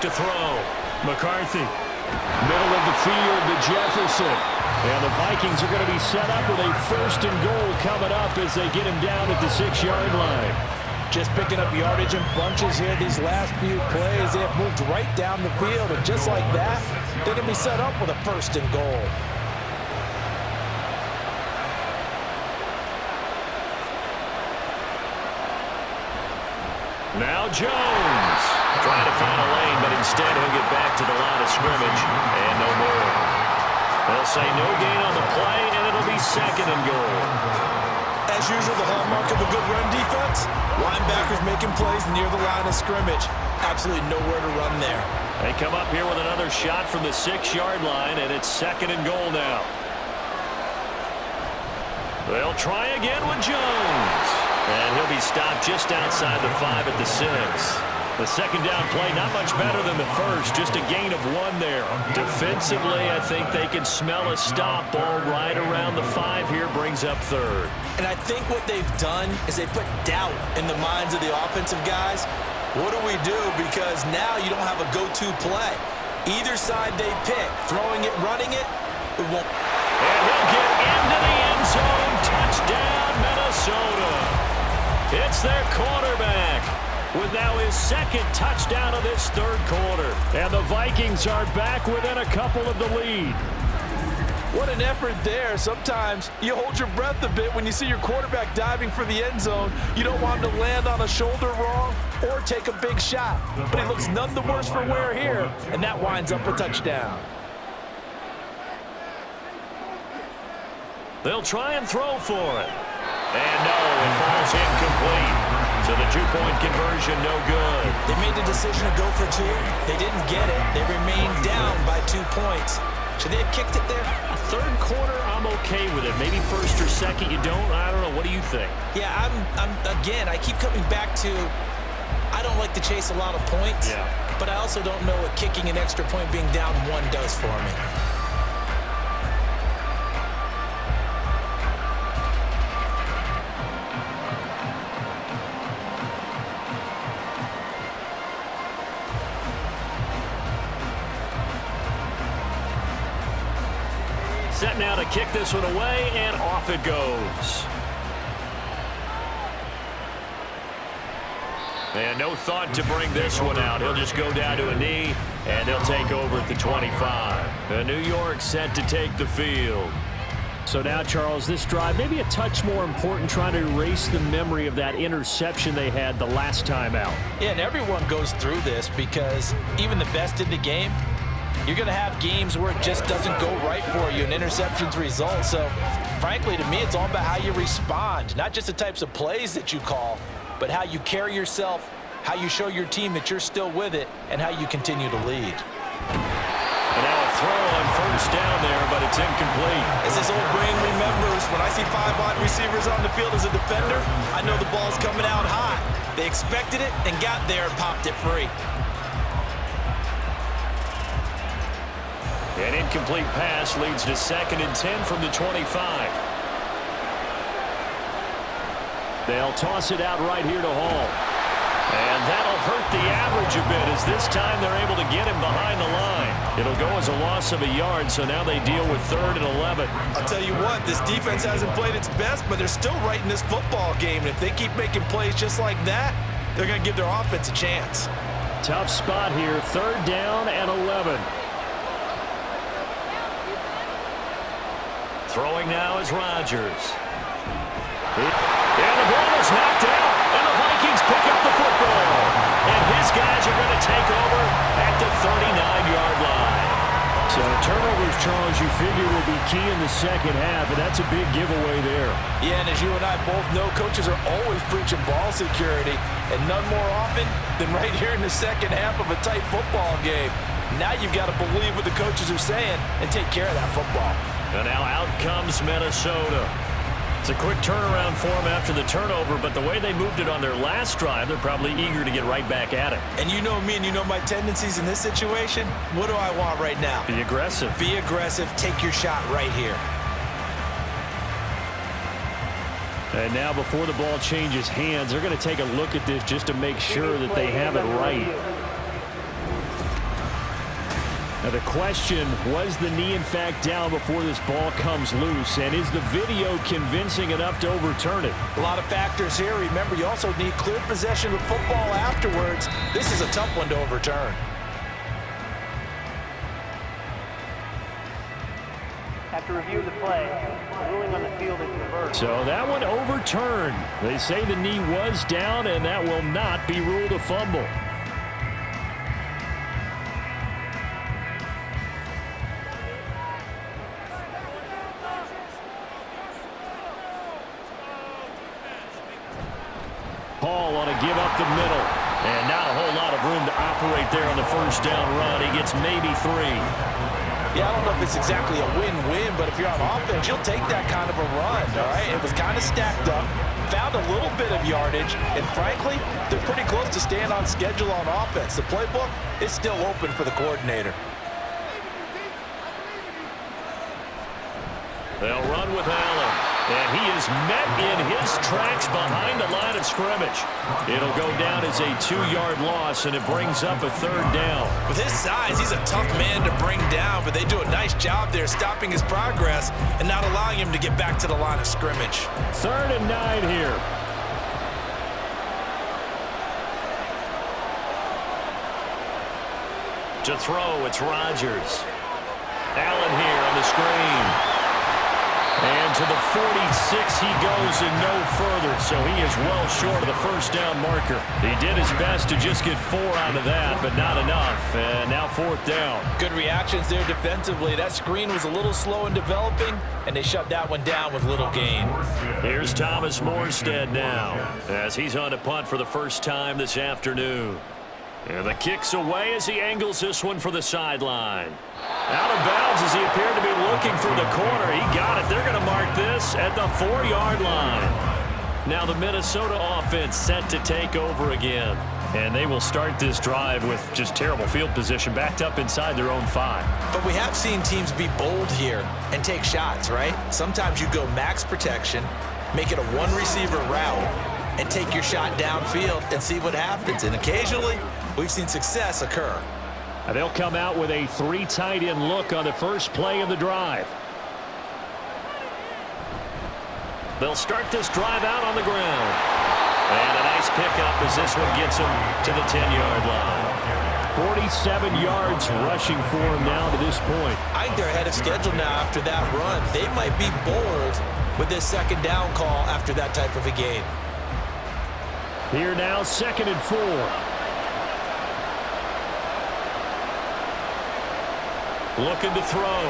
to throw. McCarthy. Middle of the field to Jefferson. And the Vikings are going to be set up with a 1st and goal coming up as they get him down at the 6-yard line. Just picking up yardage in bunches here these last few plays. They have moved right down the field, and just like that, they're going to be set up with a 1st and goal. Now Jones trying to find a lane, but instead he'll get back to the line of scrimmage and no more. They'll say no gain on the play, and it'll be 2nd and goal. As usual, the hallmark of a good run defense, linebackers making plays near the line of scrimmage. Absolutely nowhere to run there. They come up here with another shot from the 6-yard line, and it's 2nd and goal now. They'll try again with Jones. And he'll be stopped just outside the 5 at the 6. The 2nd down play, not much better than the first, just a gain of 1 there. Defensively, I think they can smell a stop. Ball right around the 5 here, brings up 3rd. And I think what they've done is they put doubt in the minds of the offensive guys. What do we do? Because now you don't have a go-to play. Either side they pick, throwing it, running it, it won't. And he'll get into the end zone. Touchdown, Minnesota. It's their quarterback with now his 2nd touchdown of this 3rd quarter. And the Vikings are back within a couple of the lead. What an effort there. Sometimes you hold your breath a bit when you see your quarterback diving for the end zone. You don't want him to land on a shoulder wrong or take a big shot. But he looks none the worse for wear here, and that winds up a touchdown. They'll try and throw for it. And no, it falls incomplete. So the 2-point conversion, no good. They made the decision to go for 2. They didn't get it. They remained down by 2 points. Should they have kicked it there? A 3rd quarter, I'm okay with it. Maybe 1st or 2nd, you don't. I don't know. What do you think? Yeah, again, I keep coming back to I don't like to chase a lot of points. Yeah. But I also don't know what kicking an extra point being down 1 does for me. Set now to kick this one away, and off it goes. And no thought to bring this one out. He'll just go down to a knee, and they'll take over at the 25. The New York set to take the field. So now, Charles, this drive maybe a touch more important, trying to erase the memory of that interception they had the last time out. Yeah, and everyone goes through this because even the best in the game, you're going to have games where it just doesn't go right for you, and interceptions result. So, frankly, to me, it's all about how you respond, not just the types of plays that you call, but how you carry yourself, how you show your team that you're still with it, and how you continue to lead. And now a throw on 1st down there, but it's incomplete. As this old brain remembers, when I see 5 wide receivers on the field as a defender, I know the ball's coming out hot. They expected it and got there and popped it free. An incomplete pass leads to 2nd and 10 from the 25. They'll toss it out right here to Hall. And that'll hurt the average a bit as this time they're able to get him behind the line. It'll go as a loss of a yard, so now they deal with 3rd and 11. I'll tell you what, this defense hasn't played its best, but they're still right in this football game. And if they keep making plays just like that, they're going to give their offense a chance. Tough spot here, 3rd down and 11. Throwing now is Rodgers. And the ball is knocked out, and the Vikings pick up the football. And his guys are going to take over at the 39-yard line. So turnovers, Charles, you figure will be key in the 2nd half, and that's a big giveaway there. Yeah, and as you and I both know, coaches are always preaching ball security, and none more often than right here in the 2nd half of a tight football game. Now you've got to believe what the coaches are saying and take care of that football. And now out comes Minnesota. It's a quick turnaround for them after the turnover, but the way they moved it on their last drive, they're probably eager to get right back at it. And you know me and you know my tendencies in this situation. What do I want right now? Be aggressive. Be aggressive. Take your shot right here. And now before the ball changes hands, they're going to take a look at this just to make sure that they have it right. Now the question, was the knee in fact down before this ball comes loose? And is the video convincing enough to overturn it? A lot of factors here. Remember, you also need clear possession of football afterwards. This is a tough one to overturn. After review of the play, the ruling on the field is reversed. So that one overturned. They say the knee was down, and that will not be ruled a fumble. Paul on a give up the middle. And not a whole lot of room to operate there on the first down run. He gets maybe 3. Yeah, I don't know if it's exactly a win-win, but if you're on offense, you'll take that kind of a run, all right? It was kind of stacked up, found a little bit of yardage, and frankly, they're pretty close to staying on schedule on offense. The playbook is still open for the coordinator. They'll run with Allen, and he is met in his tracks behind the line of scrimmage. It'll go down as a 2-yard loss, and it brings up a 3rd down. With his size, he's a tough man to bring down, but they do a nice job there stopping his progress and not allowing him to get back to the line of scrimmage. 3rd and 9 here. To throw, it's Rodgers. Allen here on the screen. And to the 46 he goes and no further, so he is well short of the first down marker. He did his best to just get 4 out of that, but not enough. And now 4th down. Good reactions there defensively. That screen was a little slow in developing, and they shut that one down with little gain. Here's Thomas Morstead now, as he's on to punt for the first time this afternoon. And the kick's away as he angles this one for the sideline. Out of bounds as he appeared to be looking for the corner. He got it. They're going to mark this at the 4-yard line. Now the Minnesota offense set to take over again. And they will start this drive with just terrible field position backed up inside their own 5. But we have seen teams be bold here and take shots, right? Sometimes you go max protection, make it a 1-receiver route, and take your shot downfield and see what happens. And occasionally, we've seen success occur. And they'll come out with a 3 tight end look on the first play of the drive. They'll start this drive out on the ground. And a nice pickup as this one gets him to the 10-yard line. 47 yards rushing for him now to this point. I think they're ahead of schedule now after that run. They might be bold with this 2nd down call after that type of a game. Here now, 2nd and 4. Looking to throw.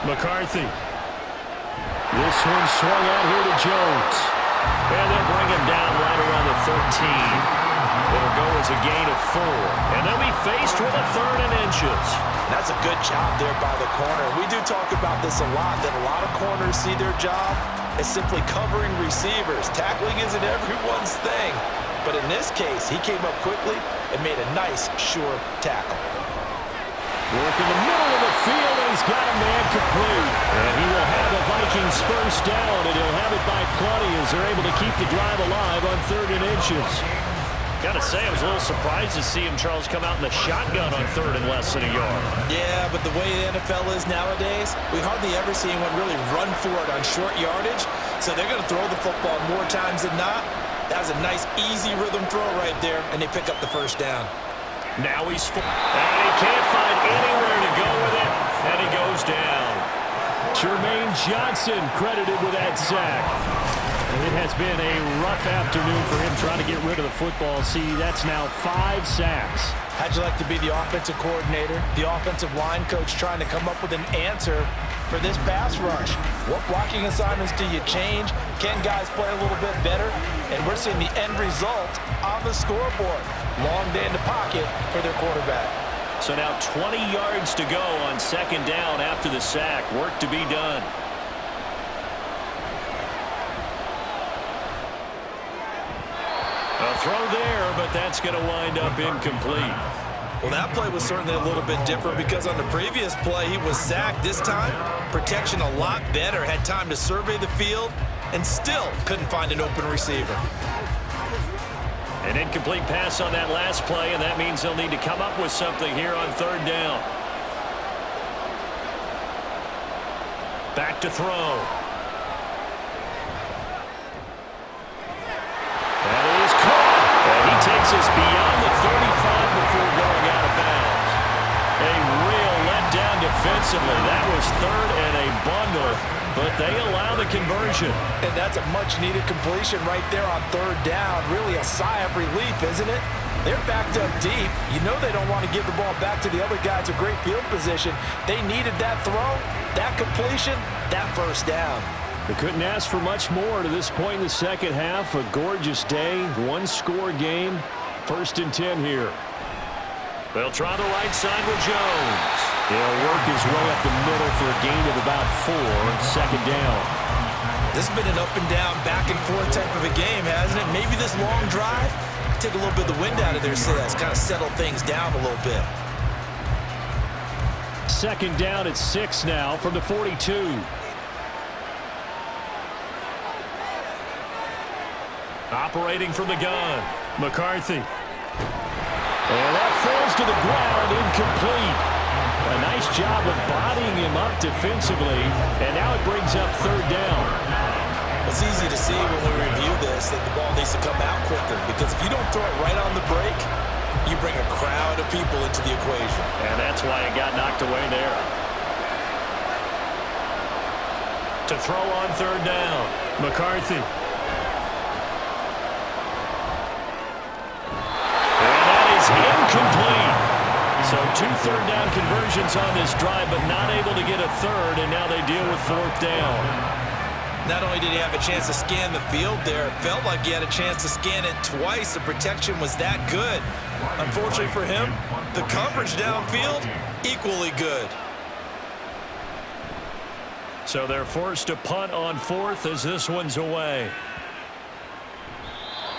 McCarthy. This one swung out here to Jones. And they'll bring him down right around the 13. It'll go as a gain of 4. And they'll be faced with a 3rd and inches. That's a good job there by the corner. We do talk about this a lot, that a lot of corners see their job as simply covering receivers. Tackling isn't everyone's thing. But in this case, he came up quickly and made a nice, sure tackle. Work in the middle of the field, and he's got a man complete. And he will have the Vikings first down, and he'll have it by plenty as they're able to keep the drive alive on 3rd and inches. Got to say, I was a little surprised to see him, Charles, come out in the shotgun on 3rd and less than a yard. Yeah, but the way the NFL is nowadays, we hardly ever see anyone really run for it on short yardage. So they're going to throw the football more times than not. That was a nice, easy rhythm throw right there, and they pick up the first down. Now he's full, and he can't find anywhere to go with it, and he goes down. Jermaine Johnson credited with that sack. And it has been a rough afternoon for him trying to get rid of the football. See, that's now 5 sacks. How'd you like to be the offensive coordinator, the offensive line coach trying to come up with an answer for this pass rush? What blocking assignments do you change? Can guys play a little bit better? And we're seeing the end result on the scoreboard. Long day in the pocket for their quarterback. So now 20 yards to go on 2nd down after the sack. Work to be done. A throw there, but that's going to wind up incomplete. Well, that play was certainly a little bit different because on the previous play, he was sacked. This time, protection a lot better. Had time to survey the field and still couldn't find an open receiver. An incomplete pass on that last play, and that means they'll need to come up with something here on 3rd down. Back to throw. That is caught. And he takes us beyond the 35 before going out of bounds. A real letdown defensively. That was third and a bundle, but they allow the conversion. And that's a much-needed completion right there on third down. Really a sigh of relief, isn't it? They're backed up deep. You know they don't want to give the ball back to the other guys. A great field position. They needed that throw, that completion, that first down. They couldn't ask for much more to this point in the second half. A gorgeous day, one-score game. 1st and 10 here. They'll try the right side with Jones. He'll work his way up the middle for a gain of about 4. 2nd down. This has been an up and down, back and forth type of a game, hasn't it? Maybe this long drive take a little bit of the wind out of their sails, kind of settle things down a little bit. 2nd down at 6 now from the 42. Operating from the gun, McCarthy. And that falls to the ground, incomplete. A nice job of bodying him up defensively, and now it brings up 3rd down. It's easy to see when we review this that the ball needs to come out quicker, because if you don't throw it right on the break, you bring a crowd of people into the equation. And that's why it got knocked away there. To throw on 3rd down, McCarthy. And that is incomplete. So 2 third down conversions on this drive, but not able to get a third, and now they deal with 4th down. Not only did he have a chance to scan the field there, it felt like he had a chance to scan it twice. The protection was that good. Unfortunately for him, the coverage downfield, equally good. So they're forced to punt on 4th as this one's away.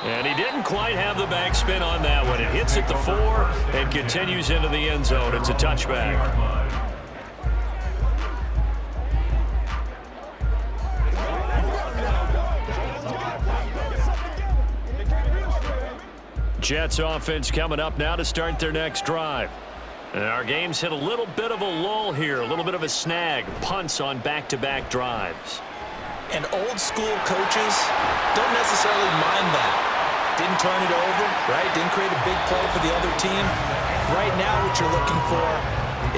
And he didn't quite have the backspin on that one. It hits at the 4 and continues into the end zone. It's a touchback. Jets offense coming up now to start their next drive. And our game's hit a little bit of a lull here, a little bit of a snag. Punts on back-to-back drives. And old school coaches don't necessarily mind that. Didn't turn it over, right? Didn't create a big play for the other team. Right now what you're looking for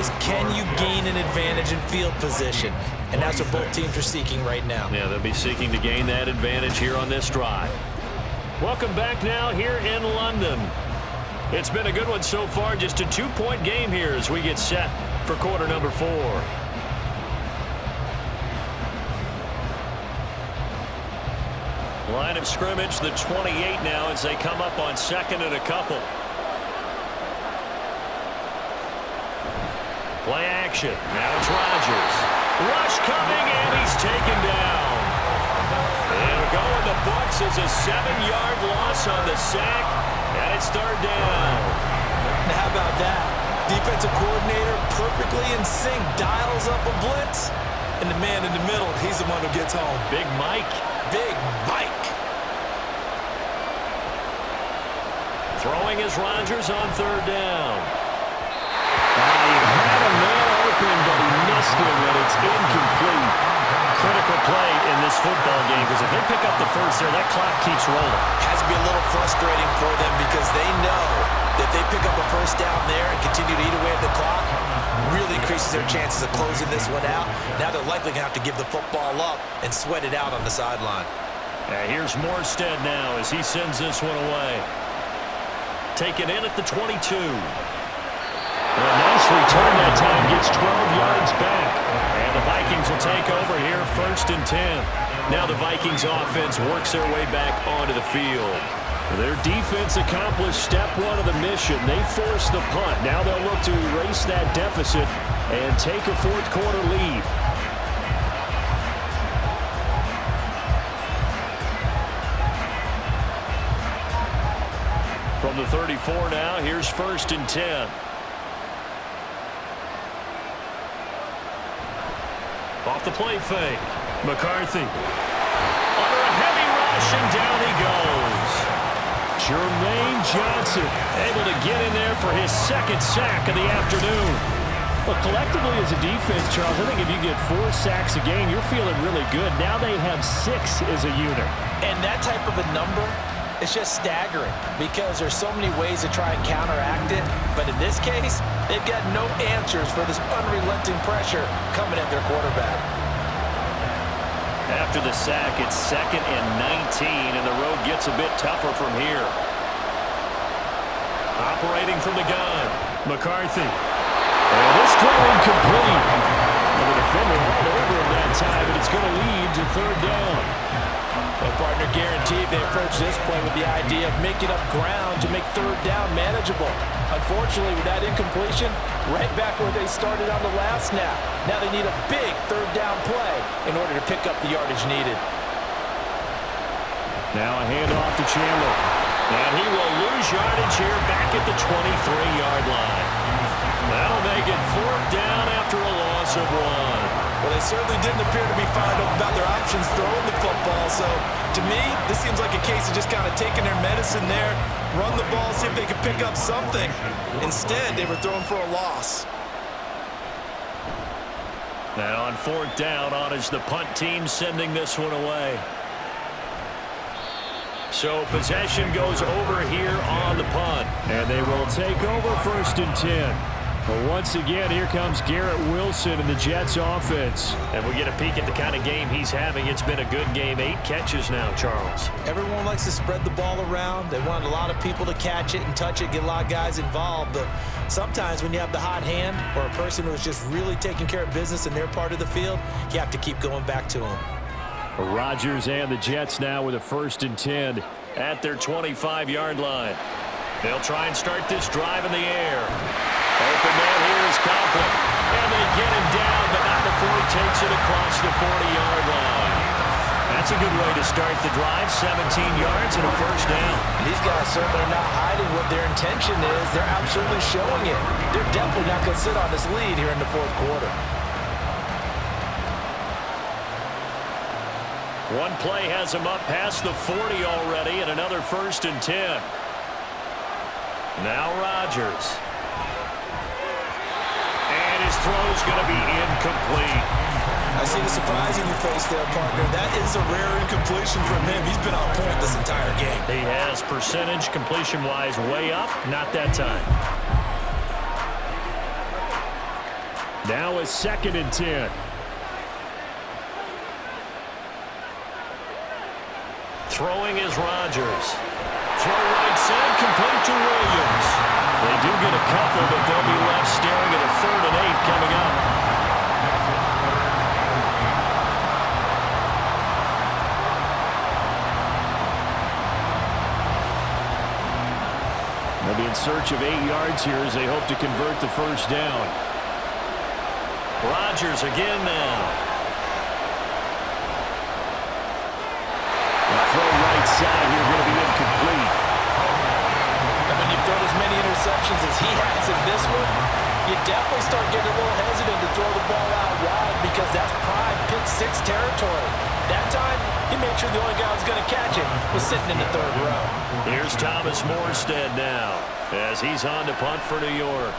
is, can you gain an advantage in field position? And that's what both teams are seeking right now. Yeah, they'll be seeking to gain that advantage here on this drive. Welcome back now here in London. It's been a good one so far. Just a 2-point game here as we get set for quarter number 4. Line of scrimmage, the 28 now as they come up on 2nd and a couple. Play action. Now it's Rodgers. Rush coming, and he's taken down. It'll go in the books as a 7-yard loss on the sack, and it's 3rd down. Now how about that? Defensive coordinator perfectly in sync, dials up a blitz, and the man in the middle, he's the one who gets home. Big Mike. Big Mike. Throwing is Rodgers on 3rd down. He had a man open, but he missed him, and it's incomplete. Critical play in this football game, because if they pick up the first there, that clock keeps rolling. Has to be a little frustrating for them, because they know that if they pick up a first down there and continue to eat away at the clock, really increases their chances of closing this one out. Now they're likely going to have to give the football up and sweat it out on the sideline. Here's Morstead now as he sends this one away. Taken in at the 22. A nice return that time, gets 12 yards back. And the Vikings will take over here, 1st and 10. Now the Vikings offense works their way back onto the field. Their defense accomplished step 1 of the mission. They forced the punt. Now they'll look to erase that deficit and take a 4th quarter lead. From the 34 now, here's 1st and 10. Off the play fake. McCarthy. Under a heavy rush, and down he goes. Jermaine Johnson able to get in there for his 2nd sack of the afternoon. Well, collectively as a defense, Charles, I think if you get 4 sacks a game, you're feeling really good. Now they have 6 as a unit. And that type of a number, it's just staggering because there's so many ways to try and counteract it. But in this case, they've got no answers for this unrelenting pressure coming at their quarterback. After the sack, it's 2nd and 19, and the road gets a bit tougher from here. Operating from the gun, McCarthy. And this throw incomplete. And the defender all over him that time, and it's going to lead to 3rd down. Well, partner, guaranteed they approach this play with the idea of making up ground to make 3rd down manageable. Unfortunately, with that incompletion, right back where they started on the last snap. Now they need a big 3rd down play in order to pick up the yardage needed. Now a handoff to Chandler. And he will lose yardage here back at the 23-yard line. That'll make it 4th down after a loss of 1. Well, they certainly didn't appear to be fired up about their options throwing the football. So, to me, this seems like a case of just kind of taking their medicine there, run the ball, see if they could pick up something. Instead, they were throwing for a loss. Now on 4th down, on is the punt team sending this one away. So possession goes over here on the punt. And they will take over 1st and 10. But once again, here comes Garrett Wilson and the Jets offense. And we get a peek at the kind of game he's having. It's been a good game. 8 catches now, Charles. Everyone likes to spread the ball around. They want a lot of people to catch it and touch it, get a lot of guys involved. But sometimes when you have the hot hand or a person who is just really taking care of business in their part of the field, you have to keep going back to them. Rodgers and the Jets now with a 1st and 10 at their 25-yard line. They'll try and start this drive in the air. Open man here is Conklin. And they get him down, but not before he takes it across the 40-yard line. That's a good way to start the drive. 17 yards and a 1st down. These guys certainly are not hiding what their intention is. They're absolutely showing it. They're definitely not going to sit on this lead here in the 4th quarter. One play has him up past the 40 already, and another 1st and 10. Now Rodgers. And his throw's going to be incomplete. I see the surprise in your face there, partner. That is a rare incompletion from him. He's been on point this entire game. He has percentage completion-wise way up. Not that time. Now a 2nd and 10. Throwing is Rodgers. Throw right side, complete to Williams. They do get a couple, but they'll be left staring at a 3rd and 8 coming up. They'll be in search of 8 yards here as they hope to convert the 1st down. Rodgers again now. Throw right side here, going to be incomplete. And when you've thrown as many interceptions as he has in this one, you definitely start getting a little hesitant to throw the ball out wide because that's prime pick 6 territory. That time, he made sure the only guy who was going to catch it was sitting in the 3rd row. Here's Thomas Morstead now as he's on to punt for New York.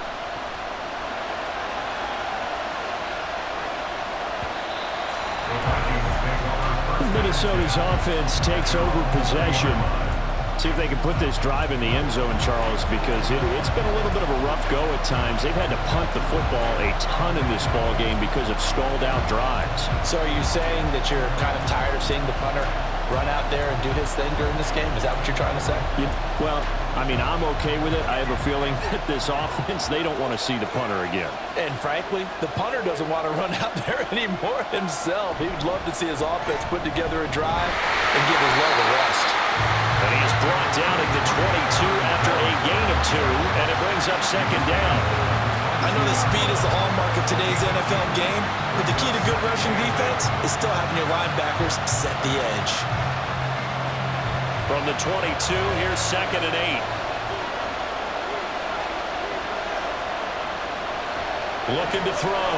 Minnesota's offense takes over possession. See if they can put this drive in the end zone, Charles, because it's been a little bit of a rough go at times. They've had to punt the football a ton in this ball game because of stalled-out drives. So are you saying that you're kind of tired of seeing the punter run out there and do his thing during this game? Is that what you're trying to say? Well, I mean, I'm okay with it. I have a feeling that this offense, they don't want to see the punter again. And frankly, the punter doesn't want to run out there anymore himself. He would love to see his offense put together a drive and give his leg a rest. And he's brought down at the 22 after a gain of 2, and it brings up 2nd down. I know that speed is the hallmark of today's NFL game, but the key to good rushing defense is still having your linebackers set the edge. From the 22, here's 2nd and 8. Looking to throw.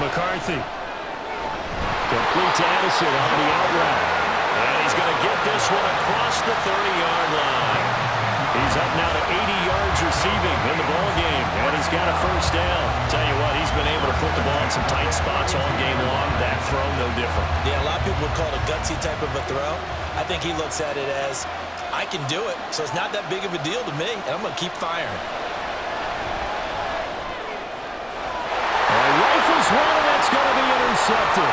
McCarthy. Complete to Addison on the out route. And he's going to get this one across the 30-yard line. He's up now to 80 yards receiving in the ball game, and he's got a first down. Tell you what, he's been able to put the ball in some tight spots all game long. That throw, no different. Yeah, a lot of people would call it a gutsy type of a throw. I think he looks at it as, I can do it, so it's not that big of a deal to me, and I'm going to keep firing. Rifles one, and that's going to be intercepted.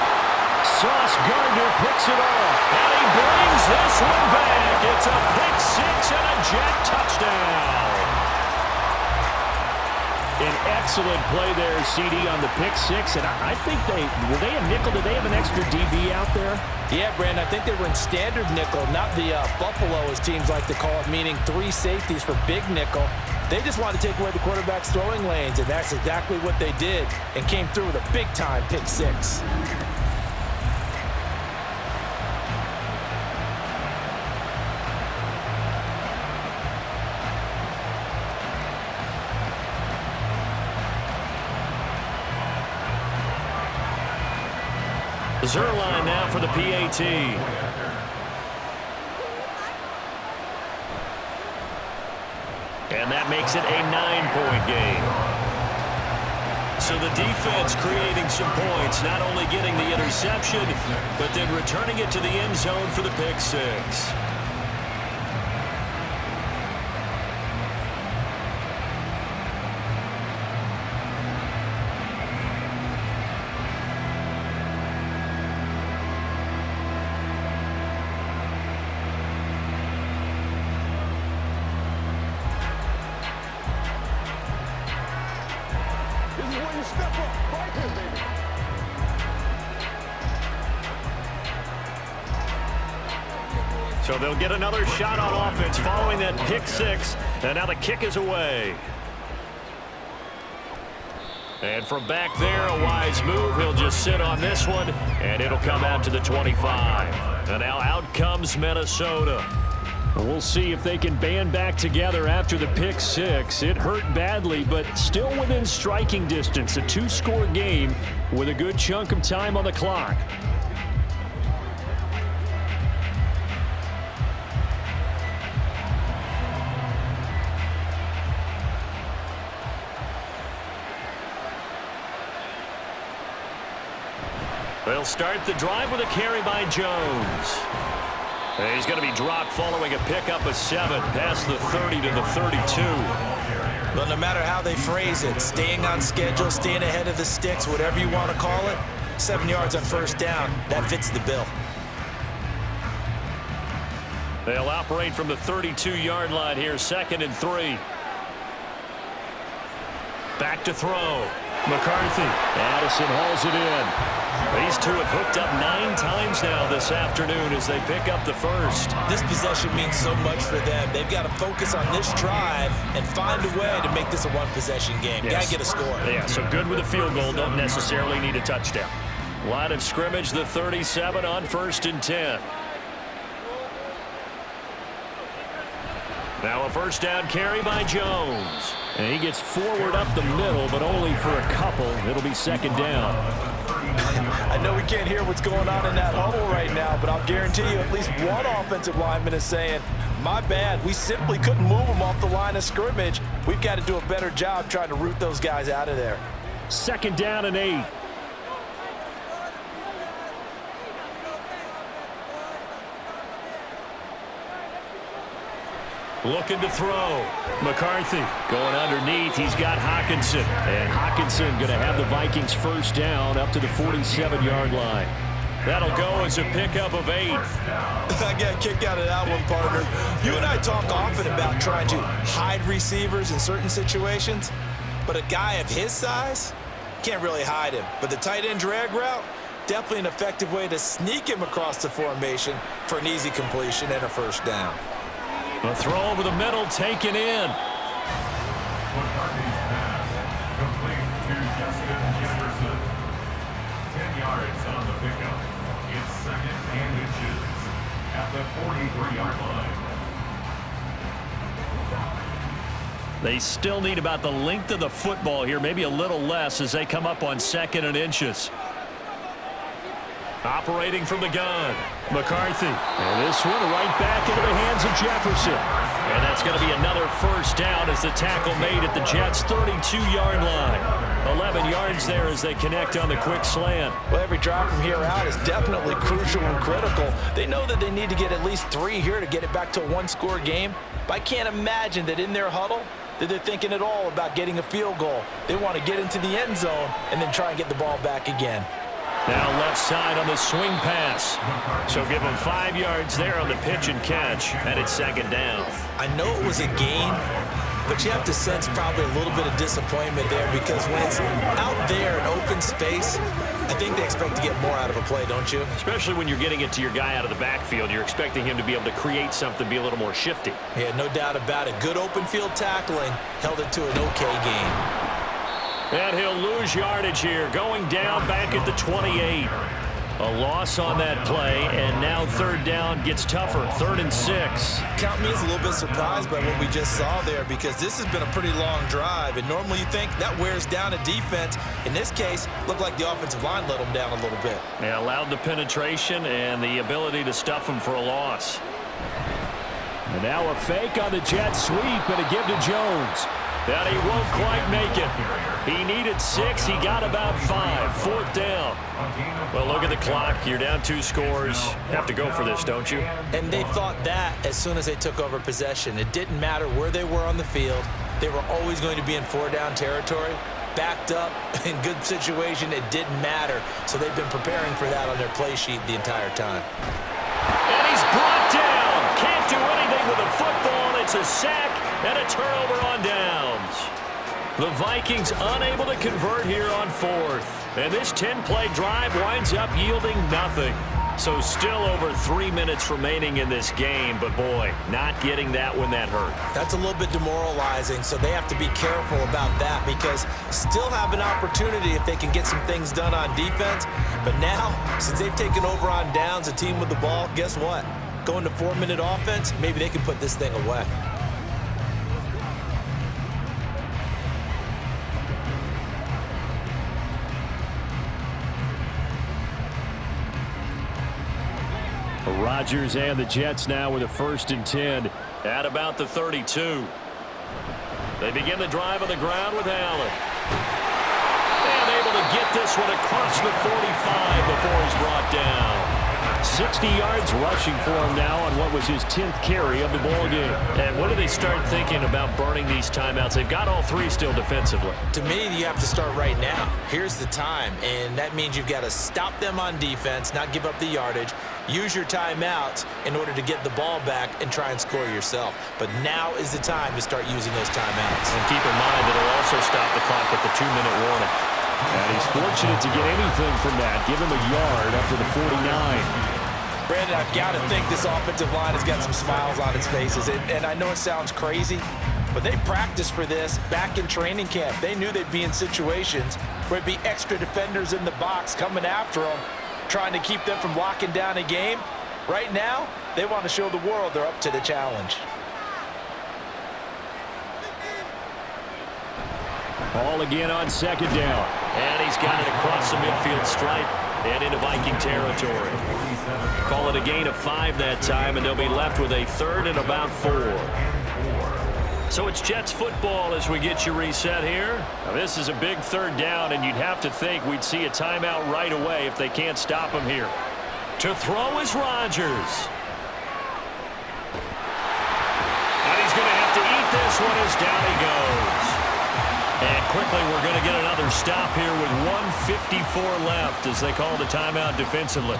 Sauce Gardner picks it off, and he brings this one back. It's a pick six and a jet touchdown. An excellent play there, CD, on the pick six, and I think were they a nickel? Did they have an extra DB out there? Yeah, Brandon, I think they were in standard nickel, not the Buffalo, as teams like to call it, meaning 3 safeties for big nickel. They just wanted to take away the quarterback's throwing lanes, and that's exactly what they did, and came through with a big-time pick six. Zerline now for the PAT. And that makes it a 9-point game. So the defense creating some points, not only getting the interception, but then returning it to the end zone for the pick six. So they'll get another shot on offense following that pick six, and now the kick is away. And from back there, a wise move. He'll just sit on this one, and it'll come out to the 25. And now out comes Minnesota. We'll see if they can band back together after the pick six. It hurt badly, but still within striking distance. A 2-score game with a good chunk of time on the clock. They'll start the drive with a carry by Jones. And he's going to be dropped following a pickup of 7 past the 30 to the 32. Well, no matter how they phrase it, staying on schedule, staying ahead of the sticks, whatever you want to call it, 7 yards on first down, that fits the bill. They'll operate from the 32-yard line here, 2nd and 3. Back to throw. McCarthy. Addison hauls it in. These two have hooked up 9 times now this afternoon as they pick up the first. This possession means so much for them. They've got to focus on this drive and find a way to make this a one-possession game. Yes. Got to get a score. Yeah, so good with a field goal. Don't necessarily need a touchdown. Line of scrimmage, the 37 on 1st and 10. Now a first down carry by Jones. And he gets forward up the middle, but only for a couple. It'll be 2nd down. I know we can't hear what's going on in that huddle right now, but I'll guarantee you at least one offensive lineman is saying, my bad, we simply couldn't move them off the line of scrimmage. We've got to do a better job trying to root those guys out of there. 2nd down and 8. Looking to throw. McCarthy going underneath. He's got Hockenson. And Hockenson going to have the Vikings first down up to the 47-yard line. That'll go as a pickup of 8. I got a kick out of that one, partner. You and I talk often about trying to hide receivers in certain situations, but a guy of his size can't really hide him. But the tight end drag route, definitely an effective way to sneak him across the formation for an easy completion and a first down. A throw over the middle, taken in. They still need about the length of the football here, maybe a little less as they come up on 2nd and inches. Operating from the gun, McCarthy. And this one right back into the hands of Jefferson. And that's going to be another first down as the tackle made at the Jets' 32-yard line. 11 yards there as they connect on the quick slant. Well, every drive from here out is definitely crucial and critical. They know that they need to get at least 3 here to get it back to a one-score game. But I can't imagine that in their huddle that they're thinking at all about getting a field goal. They want to get into the end zone and then try and get the ball back again. Now left side on the swing pass. So give them 5 yards there on the pitch and catch, and it's second down. I know it was a gain, but you have to sense probably a little bit of disappointment there because when it's out there in open space, I think they expect to get more out of a play, don't you? Especially when you're getting it to your guy out of the backfield. You're expecting him to be able to create something, be a little more shifty. Yeah, no doubt about it. Good open field tackling held it to an okay gain. And he'll lose yardage here, going down back at the 28. A loss on that play, and now third down gets tougher, 3rd and 6. Count me as a little bit surprised by what we just saw there because this has been a pretty long drive, and normally you think that wears down a defense. In this case, looked like the offensive line let them down a little bit. Yeah, allowed the penetration and the ability to stuff them for a loss. And now a fake on the jet sweep and a give to Jones. That he won't quite make it. He needed 6. He got about 5. 4th down. Well, look at the clock. You're down 2 scores. Have to go for this, don't you? And they thought that as soon as they took over possession. It didn't matter where they were on the field. They were always going to be in 4-down territory. Backed up, in good situation, it didn't matter. So they've been preparing for that on their play sheet the entire time. And he's brought down. Can't do anything with a football. It's a sack and a turnover on downs. The Vikings unable to convert here on 4th. And this 10-play drive winds up yielding nothing. So still over 3 minutes remaining in this game. But, boy, not getting that when that hurt. That's a little bit demoralizing, so they have to be careful about that because still have an opportunity if they can get some things done on defense. But now, since they've taken over on downs, a team with the ball, guess what? Going to 4-minute offense, maybe they can put this thing away. Rodgers and the Jets now with a 1st and 10 at about the 32. They begin the drive on the ground with Allen. And able to get this one across the 45 before he's brought down. 60 yards rushing for him now on what was his 10th carry of the ballgame. And what do they start thinking about burning these timeouts? They've got all 3 still defensively. To me, you have to start right now. Here's the time, and that means you've got to stop them on defense, not give up the yardage, use your timeouts in order to get the ball back and try and score yourself. But now is the time to start using those timeouts. And keep in mind that it'll also stop the clock at the 2-minute warning. And he's fortunate to get anything from that. Give him a yard up to the 49. Brandon, I've got to think this offensive line has got some smiles on its faces. And I know it sounds crazy, but they practiced for this back in training camp. They knew they'd be in situations where it'd be extra defenders in the box coming after them, trying to keep them from locking down a game. Right now, they want to show the world they're up to the challenge. All again on 2nd down. And he's got it across the midfield stripe and into Viking territory. Call it a gain of 5 that time, and they'll be left with a 3rd and about 4. So it's Jets football as we get you reset here. Now this is a big 3rd down, and you'd have to think we'd see a timeout right away if they can't stop him here. To throw is Rodgers. And he's going to have to eat this one as down he goes. And quickly we're going to get another stop here with 1:54 left as they call the timeout defensively.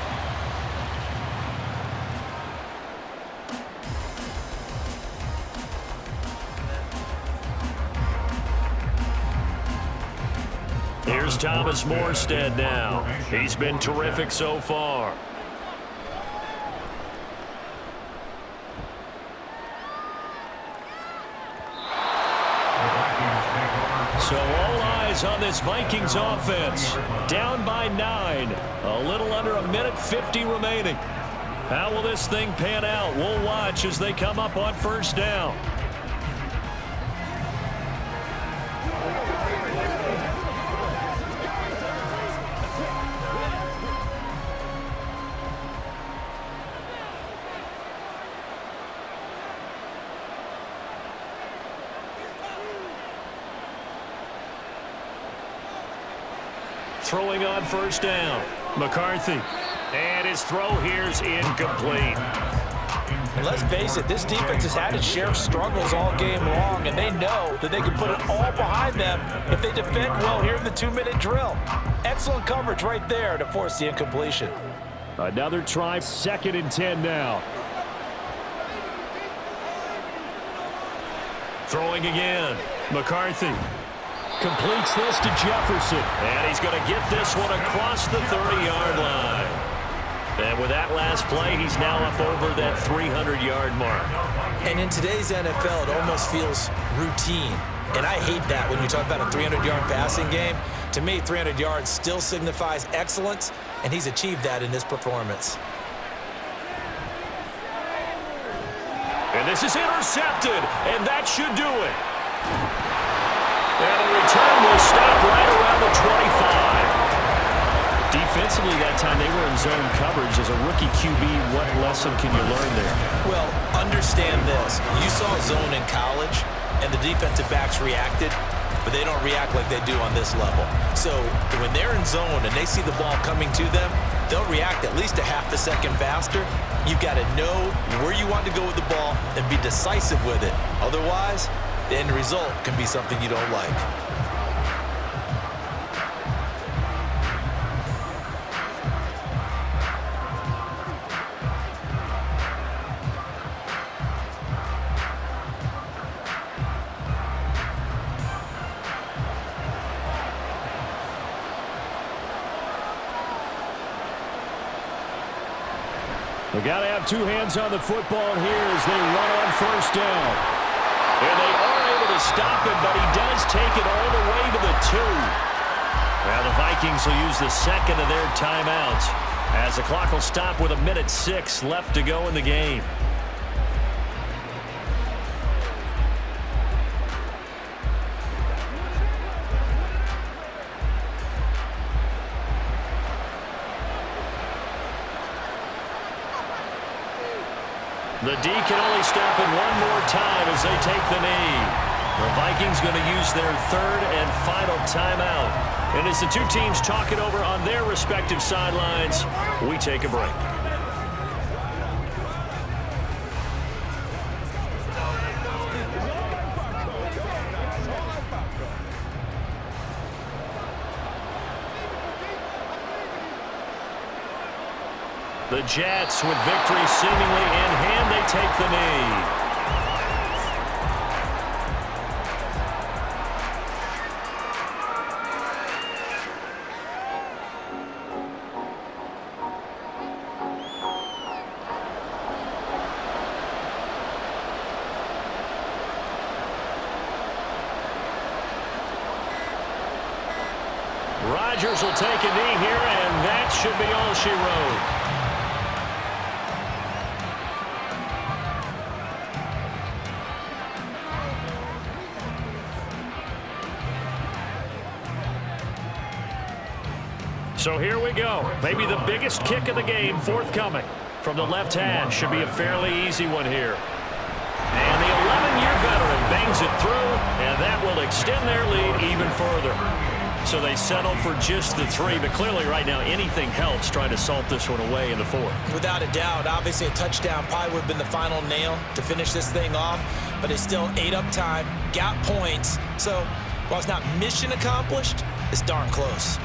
Here's Thomas Morstead now. He's been terrific so far. So all eyes on this Vikings offense. Down by 9. A little under 1:50 remaining. How will this thing pan out? We'll watch as they come up on 1st down. throwing on first down. McCarthy. And his throw here's incomplete. And let's face it, this defense has had its share of struggles all game long, and they know that they can put it all behind them if they defend well here in the 2-minute drill. Excellent coverage right there to force the incompletion. Another try, 2nd and 10 now. Throwing again. McCarthy completes this to Jefferson. And he's going to get this one across the 30-yard line. And with that last play, he's now up over that 300-yard mark. And in today's NFL, it almost feels routine. And I hate that when you talk about a 300-yard passing game. To me, 300 yards still signifies excellence, and he's achieved that in this performance. And this is intercepted, and that should do it. And the return will stop right around the 25. Defensively that time, they were in zone coverage. As a rookie QB, what lesson can you learn there? Well, understand this. You saw zone in college, and the defensive backs reacted, but they don't react like they do on this level. So when they're in zone and they see the ball coming to them, they'll react at least a half a second faster. You've got to know where you want to go with the ball and be decisive with it. Otherwise, the end result can be something you don't like. We got to have two hands on the football here as they run on first down. And they are able to stop him, but he does take it all the way to the 2. Now the Vikings will use the second of their timeouts as the clock will stop with 1:06 left to go in the game. The D can only stop it one more time as they take the knee. The Vikings going to use their 3rd and final timeout. And as the two teams talk it over on their respective sidelines, we take a break. The Jets, with victory seemingly in hand, they take the knee. Rodgers will take a knee here, and that should be all she wrote. So here we go. Maybe the biggest kick of the game forthcoming from the left hash. Should be a fairly easy one here. And the 11-year veteran bangs it through, and that will extend their lead even further. So they settle for just the 3, but clearly right now anything helps trying to salt this one away in the 4th. Without a doubt, obviously a touchdown probably would have been the final nail to finish this thing off, but it's still ate up time, got points. So while it's not mission accomplished, it's darn close.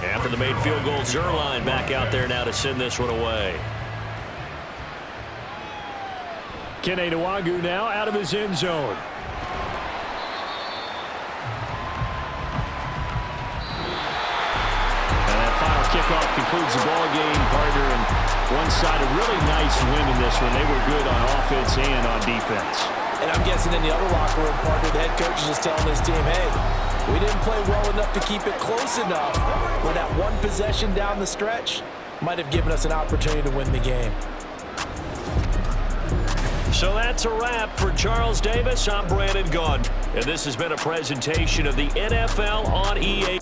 After the made field goal, Zerline back out there now to send this one away. Kene Nwagu now out of his end zone. And that final kickoff concludes the ball game, partner. And one side a really nice win in this one. They were good on offense and on defense. And I'm guessing in the other locker room, partner, the head coach is just telling his team, hey, we didn't play well enough to keep it close enough where that one possession down the stretch might have given us an opportunity to win the game. So that's a wrap for Charles Davis. I'm Brandon Gaudin, and this has been a presentation of the NFL on EA.